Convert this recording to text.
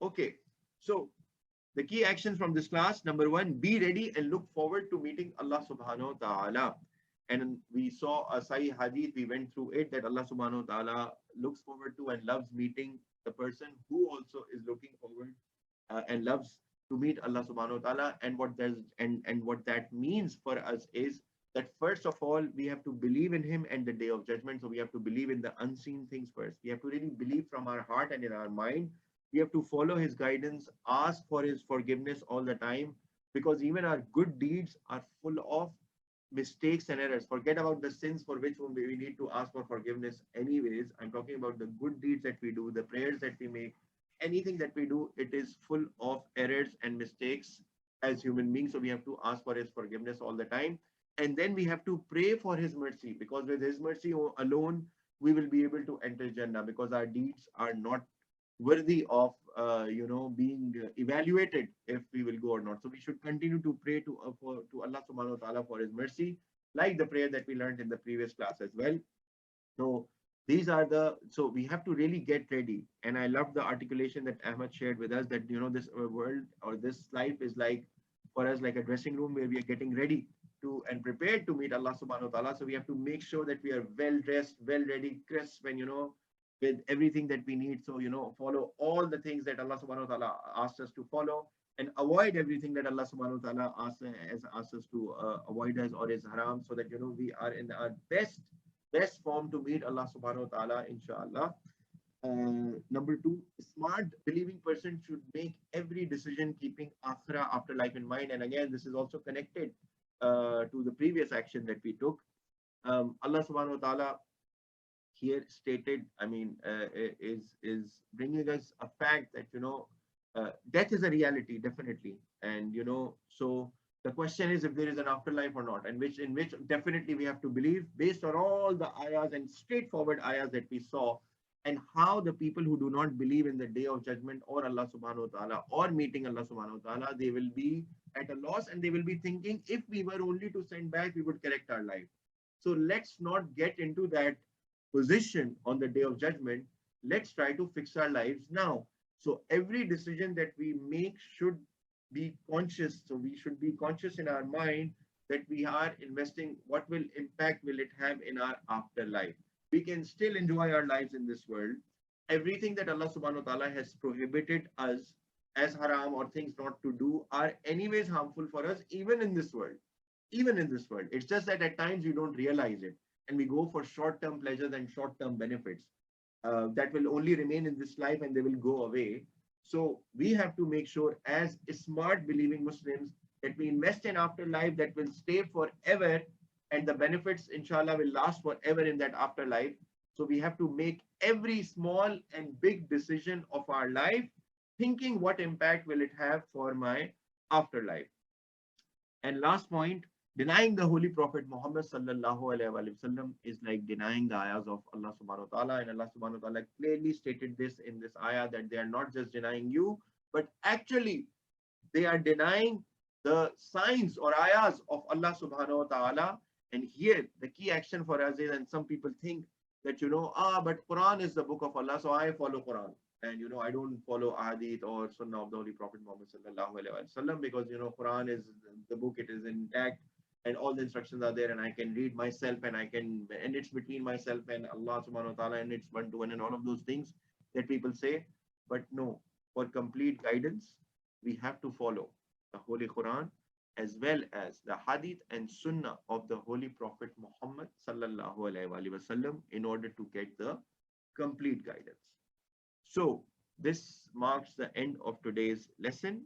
Okay, so the key actions from this class: number one, be ready and look forward to meeting Allah subhanahu wa ta'ala. And we saw a Sahih hadith, we went through it, that Allah subhanahu wa ta'ala looks forward to and loves meeting the person who also is looking forward and loves to meet Allah subhanahu wa ta'ala. And what that means for us is that first of all, we have to believe in Him and the day of judgment. So we have to believe in the unseen things first. We have to really believe from our heart and in our mind. We have to follow His guidance, ask for His forgiveness all the time, because even our good deeds are full of mistakes and errors. Forget about the sins for which we need to ask for forgiveness anyways. I'm talking about the good deeds that we do, the prayers that we make, anything that we do, it is full of errors and mistakes as human beings. So we have to ask for His forgiveness all the time. And then we have to pray for His mercy, because with His mercy alone, we will be able to enter Jannah, because our deeds are not worthy of being evaluated if we will go or not. So we should continue to pray to Allah subhanahu wa ta'ala for His mercy, like the prayer that we learned in the previous class as well. So these are the, so we have to really get ready. And I love the articulation that Ahmad shared with us, that this world or this life is like, for us, like a dressing room where we are getting ready to and prepared to meet Allah subhanahu wa ta'ala. So we have to make sure that we are well dressed, well ready, crisp, and with everything that we need. So follow all the things that Allah subhanahu wa ta'ala asks us to follow, and avoid everything that Allah subhanahu wa ta'ala asks us to avoid us or is haram, so that we are in our best form to meet Allah subhanahu wa ta'ala, inshallah. Number two, smart believing person should make every decision keeping akhirah, afterlife in mind. And again, this is also connected to the previous action that we took. Allah subhanahu wa ta'ala here stated, is bringing us a fact that death is a reality, definitely. And so the question is if there is an afterlife or not, and in which definitely we have to believe, based on all the ayahs and straightforward ayahs that we saw, and how the people who do not believe in the day of judgment or Allah subhanahu wa ta'ala or meeting Allah subhanahu wa ta'ala, they will be at a loss, and they will be thinking, if we were only to send back, we would correct our life. So let's not get into that position on the day of judgment. Let's try to fix our lives now. So every decision that we make should be conscious. So we should be conscious in our mind that we are investing, what will impact will it have in our afterlife. We can still enjoy our lives in this world. Everything that Allah subhanahu wa ta'ala has prohibited us as haram or things not to do are anyways harmful for us, even in this world. Even in this world. It's just that at times we don't realize it, and we go for short-term pleasures and short-term benefits that will only remain in this life, and they will go away. So we have to make sure, as smart believing Muslims, that we invest in afterlife that will stay forever, and the benefits, inshallah, will last forever in that afterlife. So we have to make every small and big decision of our life thinking, what impact will it have for my afterlife. And last point, denying the Holy Prophet Muhammad sallallahu alaihi wasallam is like denying the ayahs of Allah subhanahu wa ta'ala. And Allah subhanahu wa ta'ala clearly stated this in this ayah, that they are not just denying you, but actually they are denying the signs or ayahs of Allah subhanahu wa ta'ala. And here the key action for us is, and some people think that but Quran is the book of Allah, so I follow Quran. And I don't follow hadith or sunnah of the Holy Prophet Muhammad sallallahu alaihi wasallam, because Quran is the book, it is intact, and all the instructions are there, and I can read myself, and it's between myself and Allah subhanahu wa ta'ala, and it's one to one, and all of those things that people say. But no, for complete guidance, we have to follow the Holy Quran as well as the hadith and sunnah of the Holy Prophet Muhammad sallallahu alaihi wasallam in order to get the complete guidance. So this marks the end of today's lesson.